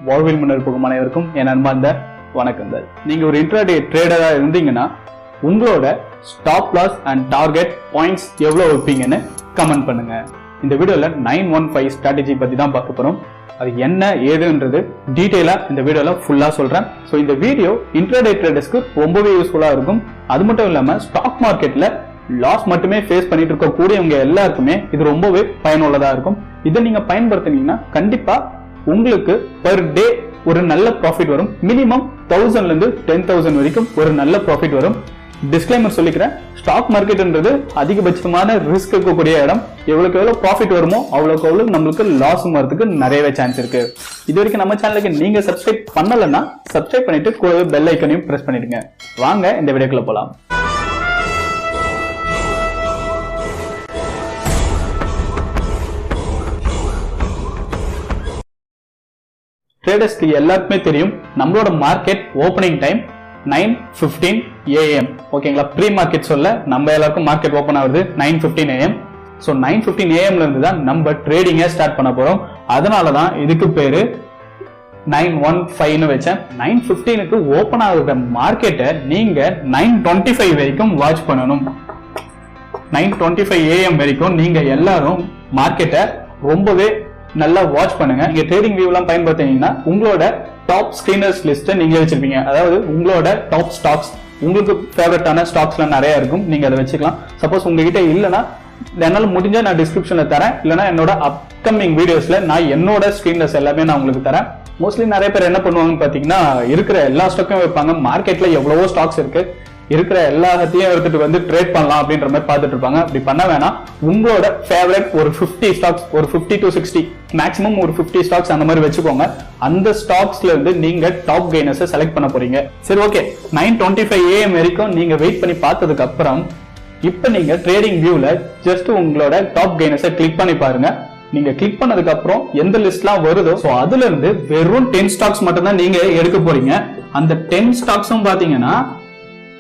வாழ்வில் முன்னர் போகும் அனைவருக்கும் என் அன்பார்ந்த வணக்கங்கள். நீங்க ஒரு இன்ட்ராடே ட்ரேடரா இருந்தீங்கன்னா உங்களோட stop loss and target points எவ்வளவு வைப்பீங்கன்னு கமெண்ட் பண்ணுங்க. இந்த வீடியோல 915 ஸ்ட்ராட்டஜி பத்தி தான் பார்க்க போறோம். அது என்ன ஏதுன்றது டீடைலா இந்த வீடியோல ஃபுல்லா சொல்றேன். சோ இந்த வீடியோ இன்ட்ராடே ட்ரேடர்ஸ்க்கு ரொம்பவே யூஸ்ஃபுல்லா இருக்கும். அது மட்டும் இல்லாம ஸ்டாக் மார்க்கெட்ல லாஸ் மட்டுமே ஃபேஸ் பண்ணிட்டு இருக்க கூடியவங்க எல்லாருக்குமே இது ரொம்பவே பயனுள்ளதா இருக்கும். இதை நீங்க பயன்படுத்தினீங்கன்னா கண்டிப்பா உங்களுக்கு பர் டே ஒரு நல்ல ப்ராஃபிட் வரும். மினிமம் 1000 ல இருந்து 10,000 வரைக்கும் ஒரு நல்ல ப்ராஃபிட் வரும். டிஸ்க்ளைமர் சொல்லிக்கிறேன், ஸ்டாக் மார்க்கெட்ன்றது அதிகபட்சமான ரிஸ்க் இருக்கக்கூடிய இடம். எவ்வளவுக்கு எவ்வளவு ப்ராஃபிட் வருமோ அவ்வளவுக்கு அவ்வளவு நம்மளுக்கு லாஸ் வரதுக்கு நிறையவே சான்ஸ் இருக்கு. இது வரைக்கும் நம்ம சேனலுக்கு நீங்க சப்ஸ்கிரைப் பண்ணலன்னா சப்ஸ்கிரைப் பண்ணிட்டு கூடவே பெல் ஐக்கனையும் பிரஸ் பண்ணிடுங்க. வாங்க இந்த வீடியோக்குள்ள போலாம். ட்ரேடர்ஸ்க்கு எல்லாருக்குமே தெரியும், நம்மளோட மார்க்கெட் ஓபனிங் டைம் 9:15 AM. ஓகேங்களா, ப்ரீ மார்க்கெட் சொல்ல நம்ம எல்லாருக்கும் மார்க்கெட் ஓபன் ஆகுது 9:15 AM. ஸோ 9:15 AM இருந்து தான் நம்ம ட்ரேடிங்கை ஸ்டார்ட் பண்ண போறோம். அதனாலதான் இதுக்கு பேரு 915 வச்சேன். 9:15க்கு ஓபன் ஆகுற மார்க்கெட்டை நீங்க 9:25 வரைக்கும் வாட்ச் பண்ணணும். 9:25 AM வரைக்கும் நீங்க எல்லாரும் மார்க்கெட்டை ரொம்பவே நல்லா வாட்ச் பண்ணுங்க. நீங்க ட்ரேடிங் வியூ எல்லாம் பயன்படுத்தினீங்கன்னா உங்களோட டாப் ஸ்கிரீனர்ஸ் லிஸ்ட் நீங்க வச்சிருப்பீங்க. அதாவது உங்களோட டாப் ஸ்டாக்ஸ், உங்களுக்கு ஃபேவரட்டான ஸ்டாக்ஸ் எல்லாம் நிறைய இருக்கும், நீங்க அதை வச்சுக்கலாம். சப்போஸ் உங்ககிட்ட இல்லைன்னா என்னால முடிஞ்சா நான் டிஸ்கிரிப்ஷன்ல தரேன், இல்லைன்னா என்னோட அப்கமிங் வீடியோஸ்ல நான் என்னோட ஸ்கிரீனர்ஸ் எல்லாமே நான் உங்களுக்கு தரேன். மோஸ்ட்லி நிறைய பேர் என்ன பண்ணுவாங்கன்னு பாத்தீங்கன்னா, இருக்கிற எல்லா ஸ்டாக்கும் வைப்பாங்க. மார்க்கெட்ல எவ்வளவோ ஸ்டாக்ஸ் இருக்கு, இருக்கிற எல்லாத்தையும் எடுத்துட்டு வந்து ட்ரேட் பண்ணலாம் அப்படின்ற மாதிரி பார்த்துட்டு இருப்பாங்க. அப்படி பண்ண வேணாம். உங்களோட ஃபேவரட் ஒரு 50 ஸ்டாக்ஸ், ஒரு 50 to 60 மேக்ஸிமம் ஒரு 50 ஸ்டாக்ஸ் அந்த மாதிரி வச்சுக்கோங்க. அந்த ஸ்டாக்ஸ்ல இருந்து நீங்க டாப் கெய்னர்ஸை செலக்ட் பண்ண போறீங்க. சரி, ஓகே. 9:25 AM வரைக்கும் நீங்க வெயிட் பண்ணி பார்த்ததுக்கு அப்புறம் இப்ப நீங்க ட்ரேடிங் வியூல ஜஸ்ட் உங்களோட டாப் கெய்னர்ஸை கிளிக் பண்ணி பாருங்க. நீங்க கிளிக் பண்ணதுக்கு அப்புறம் எந்த லிஸ்ட்லாம் வருதோ அதுல இருந்து வெறும் 10 ஸ்டாக்ஸ் மட்டும் தான் நீங்க எடுக்க போறீங்க. அந்த 10 ஸ்டாக்ஸும் பாத்தீங்கன்னா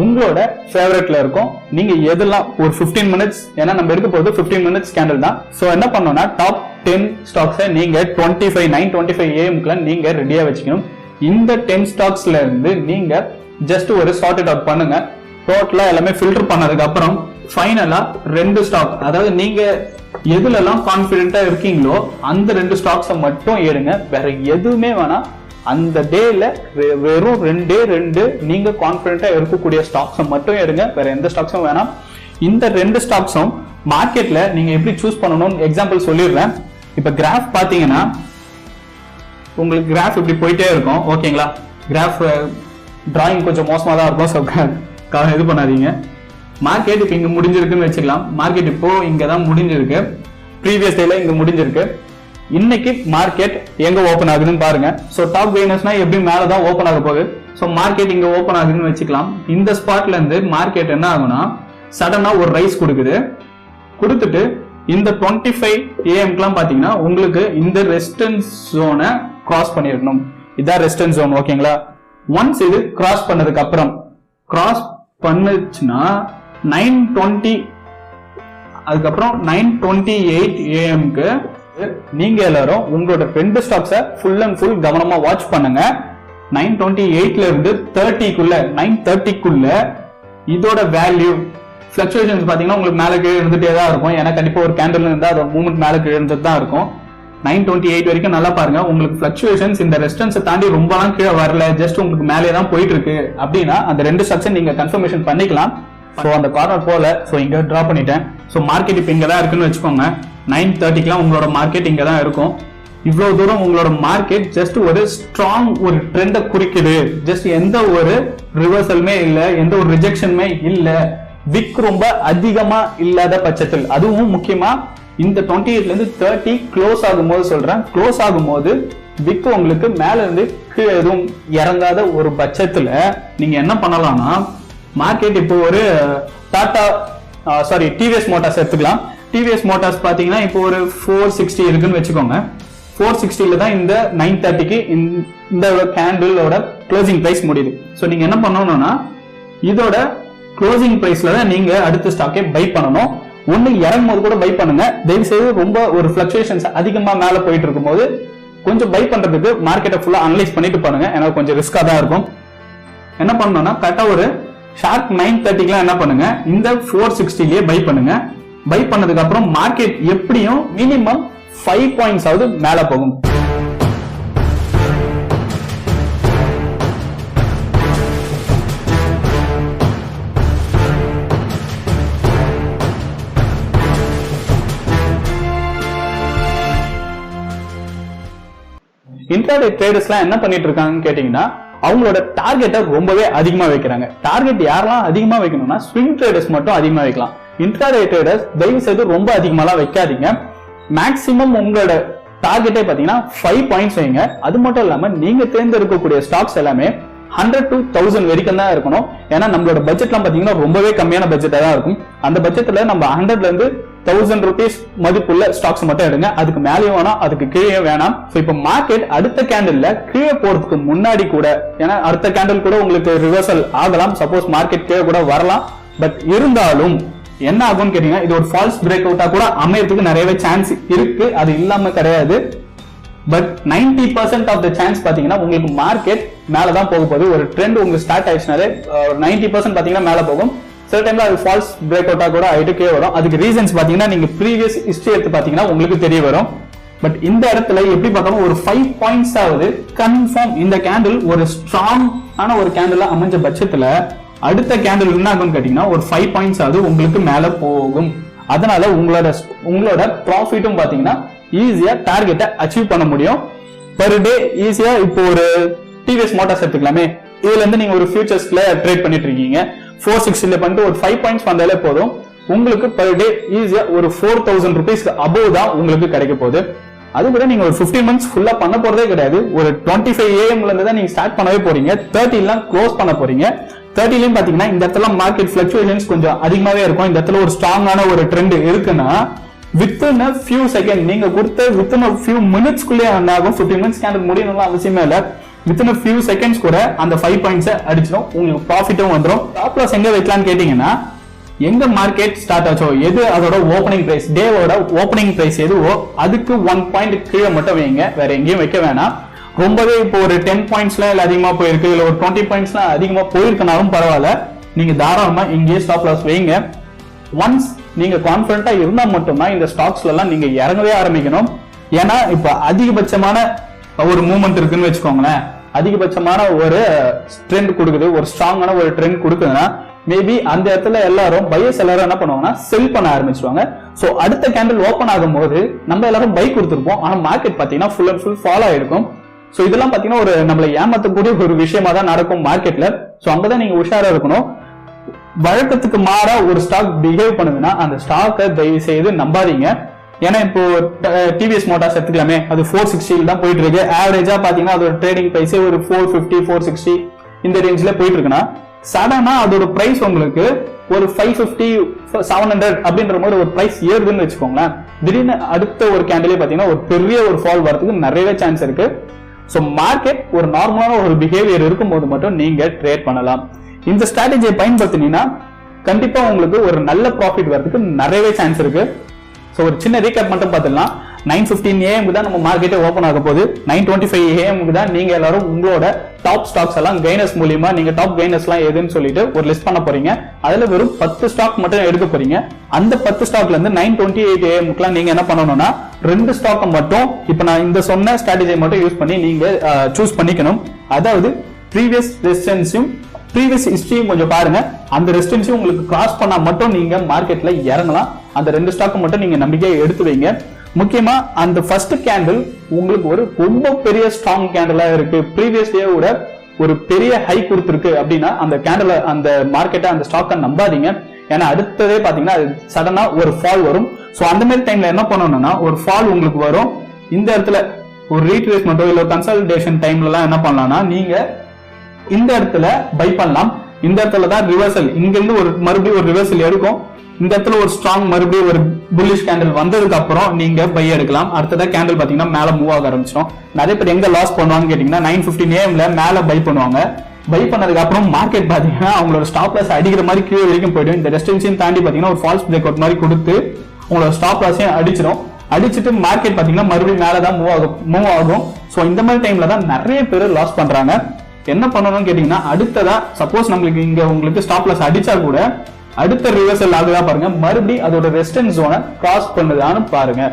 உங்களோட ஃபேவரட்ல இருக்கும். நீங்க எதெல்லாம் ஒரு 15 மினிட்ஸ், ஏன்னா நம்ம எடுக்க போறது 15 மினிட்ஸ் கேண்டில் தான். சோ என்ன பண்ணணும்னா டாப் 10 ஸ்டாக்ஸை நீங்க 9:25 AM நீங்க ரெடியா வச்சுக்கணும். இந்த 10 ஸ்டாக்ஸ்ல இருந்து நீங்க ஜஸ்ட் ஒரு சார்ட் இட் அவுட் பண்ணுங்க. டோட்டலா எல்லாமே ஃபில்டர் பண்ணதுக்கு அப்புறம் ஃபைனலா 2 ஸ்டாக், அதாவது நீங்க எதுல எல்லாம் கான்பிடென்ட்டா இருக்கீங்களோ அந்த 2 ஸ்டாக்ஸை மட்டும் எடுங்க. வேற எதுவுமே வேணாம். அந்த டேல வெறும் 2 நீங்க கான்பிடென்ட்டா இருக்கக்கூடிய ஸ்டாக்ஸை மட்டும் எடுங்க. வேற எந்த ஸ்டாக்ஸும் வேணாம். இந்த 2 ஸ்டாக்ஸும் மார்க்கெட்ல நீங்க எப்படி சூஸ் பண்ணணும்னு எக்ஸாம்பிள் சொல்லிடுறேன். இப்ப கிராஃப் பாத்தீங்கன்னா உங்களுக்கு கிராஃப் இப்படி போயிட்டே இருக்கும். ஓகேங்களா, கிராஃப் டிராயிங் கொஞ்சம் மோசமா தான் இருக்கும், இது பண்ணாதீங்க. மார்க்கெட் இப்ப இங்க முடிஞ்சிருக்குன்னு வச்சுக்கலாம். மார்க்கெட் இப்போ இங்கதான் முடிஞ்சிருக்கு, ப்ரீவியஸ் டேல இங்க முடிஞ்சிருக்கு. இன்னைக்கு மார்க்கெட் எங்க ஓபன் ஆகுதுன்னு பாருங்க. சோ டாப் கெய்னர்ஸ்னா எப்படி மேலதான் ஓபன் ஆக போகுது. சோ மார்க்கெட் இங்க ஓபன் ஆகுதுன்னு வச்சுக்கலாம். இந்த ஸ்பாட்ல இருந்து மார்க்கெட் என்ன ஆகும்னா சடனா ஒரு ரைஸ் கொடுக்குது. கொடுத்துட்டு இந்த 25 AM பாத்தீங்கன்னா உங்களுக்கு இந்த ரெசிஸ்டன்ஸ் ஜோனை கிராஸ் பண்ணிடணும். இதான் ரெசிஸ்டன்ஸ் ஜோன். ஓகேங்களா, ஒன்ஸ் இது கிராஸ் பண்ணதுக்கு அப்புறம் கிராஸ் பண்ணுச்சுன்னா 9:20 அதுக்கப்புறம் 9:28 AM நீங்க எல்லாரும் உங்களோட 2 ஸ்டாக்ஸை ஃபுல் அண்ட் ஃபுல் கவனமா வாட்ச் பண்ணுங்க. 9:28 இருந்து 9:30 இதோட வேல்யூ பிளக்சுவேஷன்ஸ் பாத்தீங்கன்னா உங்களுக்கு மேல கீழே இருந்துட்டே தான் இருக்கும். ஏன்னா கண்டிப்பா ஒரு கேண்டில் இருந்தா அதோட மூவ்மெண்ட் மேல கீழே இருந்துட்டு தான் இருக்கும். 9:28 வரைக்கும் நல்லா பாருங்க. உங்களுக்கு பிளக்சுவேஷன்ஸ் இந்த ரெசிஸ்டன்ஸை தாண்டி ரொம்பலாம் கீழே வரல, ஜஸ்ட் உங்களுக்கு மேலே தான் போயிட்டு இருக்கு அப்படின்னா அந்த 2 ஸ்டாக்ஸை நீங்க கன்ஃபர்மேஷன் பண்ணிக்கலாம். சோ அந்த கார்னர் போல சோ இங்க டிரா பண்ணிட்டேன். சோ மார்க்கெட் இப்ப இங்கதான் இருக்குன்னு வச்சுக்கோங்க. 9:30 உங்களோட மார்க்கெட் இங்க தான் இருக்கும். இவ்வளவு தூரம் உங்களோட மார்க்கெட் ஜஸ்ட் ஒரு ஸ்ட்ராங் ஒரு ட்ரெண்டை குறிக்குது. ஜஸ்ட் எந்த ஒரு ரிவர்சலுமே இல்ல, எந்த ஒரு ரிஜெக்ஷனுமே இல்ல, விக் ரொம்ப அதிகமா இல்லாத பட்சத்தில், அதுவும் முக்கியமா இந்த 28 ல இருந்து 30 க்ளோஸ் ஆகும்போது சொல்றேன். க்ளோஸ் ஆகும்போது விக் உங்களுக்கு மேல இருந்து கீழே எதுவும் இறங்காத ஒரு பட்சத்துல நீங்க என்ன பண்ணலாம்னா, மார்க்கெட் இப்போ ஒரு டிவிஎஸ் மோட்டார்ஸ் எடுத்துக்கலாம். டிவிஎஸ் மோட்டார்ஸ் பாத்தீங்கன்னா இப்போ ஒரு 460 இருக்குன்னு வச்சுக்கோங்க. 460 தான் இந்த 9:30 இந்த கேண்டிலோட க்ளோசிங் பிரைஸ் முடியுது. சோ நீங்க என்ன பண்ணணும்னா இதோட க்ளோசிங் பிரைஸ்ல தான் நீங்க அடுத்த ஸ்டாக்கை பை பண்ணணும். ஒண்ணு இறங்கும் போது கூட பை பண்ணுங்க. தயவு செய்து ரொம்ப ஒரு பிளக்சுவேஷன்ஸ் அதிகமா மேல போயிட்டு இருக்கும் போது கொஞ்சம் பை பண்றதுக்கு மார்க்கெட்டை ஃபுல்லா அனலைஸ் பண்ணிட்டு பாருங்க, ஏன்னா கொஞ்சம் ரிஸ்கா தான் இருக்கும். என்ன பண்ணணும்னா கரெக்டா ஒரு ஷார்ப் 9:30 என்ன பண்ணுங்க, இந்த 460லயே பை பண்ணுங்க. பை பண்ணதுக்கு அப்புறம் மார்க்கெட் எப்படியும் மினிமம் 5 பாயிண்ட்ஸ் ஆவது மேல போகும். இன்ட்ராடே ட்ரேடர்ஸ்லாம் என்ன பண்ணிட்டு இருக்காங்கன்னு கேட்டீங்கன்னா, அவங்களோட டார்கெட்டை ரொம்பவே அதிகமா வைக்கிறாங்க. டார்கெட் யாரெல்லாம் அதிகமா வைக்கணும்னா ஸ்விங் ட்ரேடர்ஸ் மட்டும் அதிகமா வைக்கலாம். இன்ட்ராடே ட்ரேடர்ஸ் தயவு செய்து ரொம்ப அதிகமாலாம் வைக்காதீங்க. மேக்சிமம் உங்களோட டார்கெட்டே பாத்தீங்கன்னா 5 பாயிண்ட்ஸ் வைங்க. அது மட்டும் இல்லாம நீங்க தேர்ந்தெடுக்கக்கூடிய ஸ்டாக்ஸ் எல்லாமே 100 to 1000 வரைக்கும் தான் இருக்கணும். ஏன்னா நம்மளோட பட்ஜெட்லாம் பாத்தீங்கன்னா ரொம்பவே கம்மியான பட்ஜெட்டா தான் இருக்கும். அந்த பட்ஜெட்ல நம்ம 100ல இருந்து 1000 rupees மதிப்புள்ள ஸ்டாக்ஸ் மட்டும் எடுங்க. அதுக்கு மேலேயும் வேணாம், அதுக்கு கீழே வேணாம். இப்ப மார்க்கெட் அடுத்த கேண்டில்ல கீழே போறதுக்கு முன்னாடி கூட, ஏன்னா அடுத்த கேண்டில் கூட உங்களுக்கு ரிவர்சல் ஆகலாம், சப்போஸ் மார்க்கெட் கீழே கூட வரலாம். பட் இருந்தாலும் என்ன ஆகும்னு கேட்டீங்கன்னா, இது ஒரு ஃபால்ஸ் பிரேக் அவுட்டா கூட அமையறதுக்கு நிறையவே சான்ஸ் இருக்கு, அது இல்லாம கிடையாது. பட் 90% ஆஃப் த சான்ஸ் பாத்தீங்கன்னா உங்களுக்கு மார்க்கெட் மேலதான் போக போகுது. ஒரு ட்ரெண்ட் உங்களுக்கு ஸ்டார்ட் ஆயிடுச்சுனாலே 90% பாத்தீங்கன்னா மேல போகும். சில டைம்ல அது ஃபால்ஸ் பிரேக் அவுட்டா கூட ஆயிட்டுக்கே வரும். அதுக்கு ரீசன்ஸ் பாத்தீங்கன்னா நீங்க ப்ரீவியஸ் ஹிஸ்டரி எடுத்து பாத்தீங்கன்னா உங்களுக்கு தெரிய வரும். பட் இந்த இடத்துல எப்படி பார்த்தாலும் ஒரு 5 பாயிண்ட்ஸ் ஆகுது கன்ஃபார்ம். இந்த கேண்டில் ஒரு ஸ்ட்ராங் ஆன ஒரு கேண்டில் அமைஞ்ச பட்சத்துல அடுத்த கேண்டில் என்ன ஆகும்னு கேட்டீங்கன்னா ஒரு 5 பாயிண்ட்ஸ் ஆகுது உங்களுக்கு மேல போகும். அதனால உங்களோட ப்ராஃபிட்டும் பாத்தீங்கன்னா ஈஸியா டார்கெட்டை அச்சீவ் பண்ண முடியும். பெர் டே ஈஸியா இப்போ ஒரு டிவிஎஸ் மோட்டார்ஸ் எடுத்துக்கலாமே, இதுல இருந்து நீங்க ஒரு ஃபியூச்சர்ஸ்ல ட்ரேட் பண்ணிட்டு இருக்கீங்க. 460 பண்ணிட்டு ஒரு 5 பாயிண்ட்ஸ் வந்தாலே போதும், உங்களுக்கு பெர் டே ஈஸியா ஒரு 4000 rupees அபோவ் தான் உங்களுக்கு கிடைக்க போகுது. அது கூட நீங்க ஒரு 15 months ஃபுல்லா பண்ண போறதே கிடையாது. ஒரு 25 AM இருந்து தான் நீங்க ஸ்டார்ட் பண்ணவே போறீங்க. 30 எல்லாம் க்ளோஸ் பண்ண போறீங்க. 30லயும் பாத்தீங்கன்னா இந்த இடத்துல மார்க்கெட் ஃபிளக்சுவேஷன்ஸ் கொஞ்சம் அதிகமாவே இருக்கும். இந்த இடத்துல ஒரு ஸ்ட்ராங்கான ஒரு ட்ரெண்ட் இருக்குன்னா within a few seconds நீங்க கொடுத்த within a few minutesக்குள்ளே ஆகும். 15 minutes கேண்டில் முடியணும்லாம் அவசியமே இல்ல. within a few seconds கூட அந்த 5 பாயிண்ட்ஸ் அடிச்சிடும், உங்களுக்கு ப்ராஃபிட்டும் வந்துடும். ஸ்டாப் லாஸ் எங்க வைக்கலாம்னு கேட்டீங்கன்னா, எங்க மார்க்கெட் ஸ்டார்ட் ஆச்சோ, எது அதோட ஓப்பனிங் பிரைஸ், டேவோட ஓப்பனிங் பிரைஸ் எதுவோ அதுக்கு 1 பாயிண்ட் கீழே மட்டும் வைங்க, வேற எங்கேயும் வைக்க வேணாம். ரொம்பவே இப்போ ஒரு 10 பாயிண்ட்ஸ்லாம் இல்ல அதிகமா போயிருக்கு, இல்ல ஒரு 20 பாயிண்ட்ஸ்லாம் அதிகமா போயிருக்கனாலும் பரவாயில்ல, நீங்க தாராளமா இங்கே ஸ்டாப் லாஸ் வைங்க. ஒன்ஸ் நீங்க கான்பிடண்டா இருந்தா மட்டும்தான் இந்த ஸ்டாக்ஸ்ல எல்லாம் நீங்க இறங்கவே ஆரம்பிக்கணும். ஏன்னா இப்ப அதிகபட்சமான ஒரு மூவ்மெண்ட் இருக்குன்னு வச்சுக்கோங்களேன், அதிகபட்சமான ஒரு ட்ரெண்ட் கொடுக்குது, ஒரு ஸ்ட்ராங்கான ஒரு ட்ரெண்ட் கொடுக்குதுன்னா மேபி அந்த இடத்துல எல்லாரும் பையர்ஸ் எல்லாரும் என்ன பண்ணுவாங்கன்னா செல் பண்ண ஆரம்பிச்சுவாங்க. சோ அடுத்த கேண்டில் ஓபன் ஆகும் போது நம்ம எல்லாரும் பை கொடுத்துருப்போம், ஆனா மார்க்கெட் பாத்தீங்கன்னா ஃபுல் அண்ட் ஃபுல் ஃபாலோ ஆயிருக்கும். சோ இதெல்லாம் பாத்தீங்கன்னா ஒரு நம்மளை ஏமாத்தக்கூடிய ஒரு விஷயமா தான் நடக்கும் மார்க்கெட்ல. சோ அங்கதான் நீங்க உஷாரா இருக்கணும். வழக்கத்துக்கு மாறா ஒரு ஸ்டாக் பிஹேவ் பண்ணுதுன்னா அந்த ஸ்டாக்கை தயவு செய்து நம்பாதீங்க. ஏன்னா இப்போ டிவிஎஸ் மோட்டார்ஸ் எடுத்துக்கலாமே, அது 460 தான் போயிட்டு இருக்கு. ஆவரேஜா பாத்தீங்கன்னா அதோட ட்ரேடிங் பிரைஸ் ஒரு 450 460 இந்த ரேஞ்ச்ல போயிட்டு இருக்குன்னா சடனா அதோட பிரைஸ் உங்களுக்கு ஒரு 550 700 அப்படின்ற மாதிரி ஒரு பிரைஸ் ஏறுதுன்னு வச்சுக்கோங்களேன். திடீர்னு அடுத்த ஒரு கேண்டிலே பாத்தீங்கன்னா ஒரு பெரிய ஒரு ஃபால் வரதுக்கு நிறையவே சான்ஸ் இருக்கு. சோ மார்க்கெட் ஒரு நார்மலான ஒரு பிஹேவியர் இருக்கும்போது மட்டும் நீங்க ட்ரேட் பண்ணலாம். இந்த ஸ்ட்ராட்டஜியை பயன்படுத்தினீங்கன்னா கண்டிப்பா உங்களுக்கு ஒரு நல்ல ப்ராஃபிட் வரதுக்கு நிறையவே சான்ஸ் இருக்கு. சோ ஒரு சின்ன ரீகேப் மட்டும் பார்த்துடலாம். 9:15 AM தான் நம்ம மார்க்கெட்டே ஓபன் ஆக போகுது. 9:25 AM தான் நீங்க எல்லாரும் உங்களோட டாப் ஸ்டாக்ஸ் எல்லாம் கைனர்ஸ் மூலியமா நீங்க டாப் கைனர்ஸ் எல்லாம் எதுன்னு சொல்லிட்டு ஒரு லிஸ்ட் பண்ண போறீங்க. அதுல வெறும் 10 ஸ்டாக் மட்டும் எடுக்க போறீங்க. அந்த 10 ஸ்டாக்ல இருந்து 9:28 AM நீங்க என்ன பண்ணணும்னா 2 ஸ்டாக் மட்டும் இப்ப நான் இந்த சொன்ன ஸ்ட்ராட்டஜியை மட்டும் யூஸ் பண்ணி நீங்க சூஸ் பண்ணிக்கணும். அதாவது ப்ரீவியஸ் ரெசிஸ்டன்ஸையும் ப்ரீவியஸ் ஹிஸ்டரியும் கொஞ்சம் பாருங்க. அந்த ரெசிஸ்டன்ஸையும் உங்களுக்கு கிராஸ் பண்ணா மட்டும் நீங்க மார்க்கெட்ல இறங்கலாம். அந்த 2 ஸ்டாக் மட்டும் நீங்க நம்பிக்கையை எடுத்து வைங்க. முக்கியமா அந்த ஃபர்ஸ்ட் கேண்டில் உங்களுக்கு ஒரு ரொம்ப பெரிய ஸ்ட்ராங் கேண்டிலா இருக்கு, ப்ரீவியஸ் டேவோட ஒரு பெரிய ஹை கொடுத்துருக்கு அப்படின்னா அந்த கேண்டில் அந்த மார்க்கெட்டை அந்த ஸ்டாக்கை நம்பாதீங்க. ஏன்னா அடுத்ததே பாத்தீங்கன்னா சடனா ஒரு ஃபால் வரும். சோ அந்த மாதிரி டைம்ல என்ன பண்ணணும்னா ஒரு ஃபால் உங்களுக்கு வரும், இந்த இடத்துல ஒரு ரீட்ரேஸ்மெண்டோ இல்ல கன்சாலிடேஷன் டைம்ல எல்லாம் என்ன பண்ணலாம்னா நீங்க இந்த இடத்துல பை பண்ணலாம். இந்த இடத்துல தான் ரிவர்சல், இங்க இருந்து ஒரு மறுபடியும் ஒரு ரிவர்சல் எடுக்கும். இந்த இடத்துல ஒரு ஸ்ட்ராங் மறுபடியும் ஒரு புல்லிஷ் கேண்டில் வந்ததுக்கு அப்புறம் நீங்க பை எடுக்கலாம். அடுத்ததா கேண்டில் பாத்தீங்கன்னா மேல மூவ் ஆக ஆரம்பிச்சிடும். நிறைய பேர் எங்க லாஸ் பண்ணுவாங்க கேட்டீங்கன்னா 9:15 AM மேல பை பண்ணுவாங்க. பை பண்ணதுக்கு அப்புறம் மார்க்கெட் பாத்தீங்கன்னா அவங்களோட ஸ்டாப் லாஸ் அடிக்கிற மாதிரி கீழே வரைக்கும் போயிடும். இந்த ரெசிஸ்டன்ஸையும் தாண்டி பாத்தீங்கன்னா ஒரு ஃபால்ஸ் பிரேக் அவுட் மாதிரி கொடுத்து உங்களோட ஸ்டாப் லாஸையும் அடிச்சிடும். அடிச்சுட்டு மார்க்கெட் பாத்தீங்கன்னா மறுபடியும் மேலதான் மூவ் ஆகும். சோ இந்த மாதிரி டைம்ல தான் நிறைய பேர் லாஸ் பண்றாங்க. என்ன பண்ணணும்னு கேட்டீங்கன்னா, அடுத்ததா சப்போஸ் நம்மளுக்கு இங்க உங்களுக்கு ஸ்டாப் லாஸ் அடிச்சா கூட அடுத்த ரிவர்சல் ஆகுதா பாருங்க, மறுபடியும் அதோட ரெசிஸ்டன்ஸ் ஜோனை கிராஸ் பண்ணுதான்னு பாருங்க.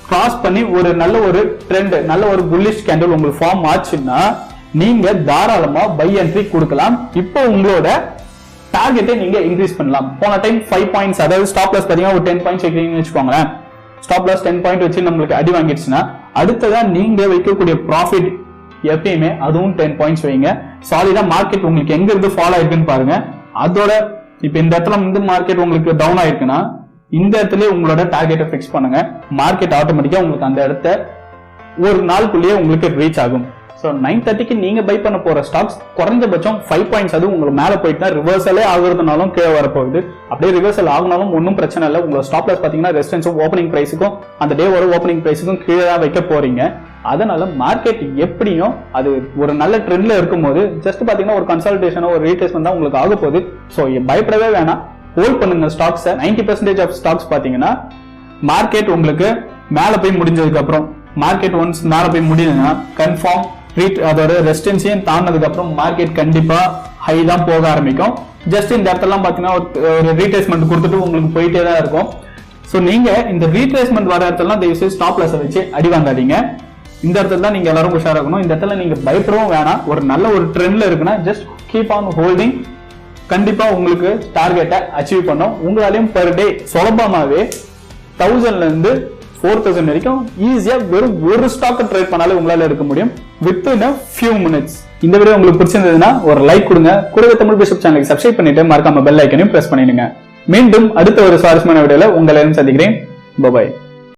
கிராஸ் பண்ணி ஒரு நல்ல ஒரு ட்ரெண்ட், நல்ல ஒரு புல்லிஷ் கேண்டில் உங்களுக்கு ஃபார்ம் ஆச்சுன்னா நீங்க தாராளமா பை என்ட்ரி கொடுக்கலாம். இப்போ உங்களோட டார்கெட்டை நீங்க இன்க்ரீஸ் பண்ணலாம். போன டைம் 5 பாயிண்ட்ஸ், அதாவது ஸ்டாப் லாஸ் பாத்தீங்கன்னா ஒரு 10 பாயிண்ட்ஸ் வைக்கிறீங்கன்னு வச்சுக்கோங்களேன். ஸ்டாப் லாஸ் 10 பாயிண்ட் வச்சு நம்மளுக்கு அடி வாங்கிடுச்சுன்னா அடுத்ததா நீங்க வைக்கக்கூடிய ப்ராஃபிட் எப்பயுமே அதுவும் 10 பாயிண்ட்ஸ் வைங்க. சாலிடா மார்க்கெட் உங்களுக்கு எங்க இருந்து ஃபாலோ ஆயிருக்குன்னு பாருங்க. அதோட இப்ப இந்த இடத்துல வந்து மார்க்கெட் உங்களுக்கு டவுன் ஆயிருக்குன்னா இந்த இடத்துல உங்களோட டார்கெட்டை பிக்ஸ் பண்ணுங்க. மார்க்கெட் ஆட்டோமேட்டிக்கா உங்களுக்கு அந்த இடத்த ஒரு நாளுக்குள்ளேயே உங்களுக்கு ரீச் ஆகும். ஸோ 9:30க்கு நீங்க பை பண்ண போற ஸ்டாக்ஸ் குறைஞ்சபட்சம் 5 பாயிண்ட்ஸ் அது உங்களுக்கு மேல போயிட்டா ரிவர்சலே ஆகுறதுனாலும் கீழே வரப்போகுது. அப்படியே ரிவர்சல் ஆகுனாலும் ஒன்றும் பிரச்சனை இல்லை. உங்களோட ஸ்டாப் லாஸ் பாத்தீங்கன்னா ரெசிஸ்டன்ஸும் ஓப்பனிங் பிரைஸுக்கும் அந்த டே ஒரு ஓப்பனிங் பிரைஸுக்கும் கீழே தான் வைக்க போறீங்க. அதனால மார்க்கெட் எப்படியும் அது ஒரு நல்ல ட்ரெண்ட்ல இருக்கும்போது ஜஸ்ட் பாத்தீங்கன்னா ஒரு கன்சல்டேஷனோ ஒரு ரீட்ரேஸ்மெண்ட் தான் உங்களுக்கு ஆக போகுது. ஸோ பயப்படவே வேணாம், ஹோல்ட் பண்ணுங்க ஸ்டாக்ஸ். 90% ஆஃப் ஸ்டாக்ஸ் பாத்தீங்கன்னா மார்க்கெட் உங்களுக்கு மேல போய் முடிஞ்சதுக்கு அப்புறம், மார்க்கெட் ஒன்ஸ் மேல போய் முடியுதுன்னா கன்ஃபார்ம் அதோட ரெசிஸ்டன்ஸையும் தாண்டதுக்கு அப்புறம் மார்க்கெட் கண்டிப்பா ஹை தான் போக ஆரம்பிக்கும். ஜஸ்ட் இந்த இடத்துல பாத்தீங்கன்னா ஒரு ரீட்ரேஸ்மெண்ட் கொடுத்துட்டு உங்களுக்கு போயிட்டே தான் இருக்கும். சோ நீங்க இந்த ரீட்ரேஸ்மெண்ட் வர இடத்துல தயவுசெய்து ஸ்டாப் லாஸ் வச்சு அடி வாங்காதீங்க. இந்த இடத்துல தான் நீங்க எல்லாரும் உஷாரா இருக்கணும். இந்த இடத்துல நீங்க பயப்படவும் வேணாம். ஒரு நல்ல ஒரு ட்ரெண்ட்ல இருக்குன்னா ஜஸ்ட் கீப் ஆன் ஹோல்டிங். கண்டிப்பா உங்களுக்கு டார்கெட்டை அச்சீவ் பண்ணும். உங்களாலையும் பெர் டே சுலபமாவே 1000ல இருந்து 4000 வரைக்கும் ஈஸியா வெறும் ஒரு ஸ்டாக் ட்ரேட் பண்ணாலே உங்களால எடுக்க முடியும் வித்தின் a few minutes. இந்த வீடியோ உங்களுக்கு பிடிச்சிருந்ததுன்னா ஒரு லைக் கொடுங்க. கூடவே தமிழ் பிஷப் சேனலுக்கு சப்ஸ்கிரைப் பண்ணிட்டு மறக்காம பெல் ஐக்கனையும் பிரஸ் பண்ணிடுங்க. மீண்டும் அடுத்த ஒரு சுவாரஸ்யமான வீடியோல உங்களை சந்திக்கிறேன். பை.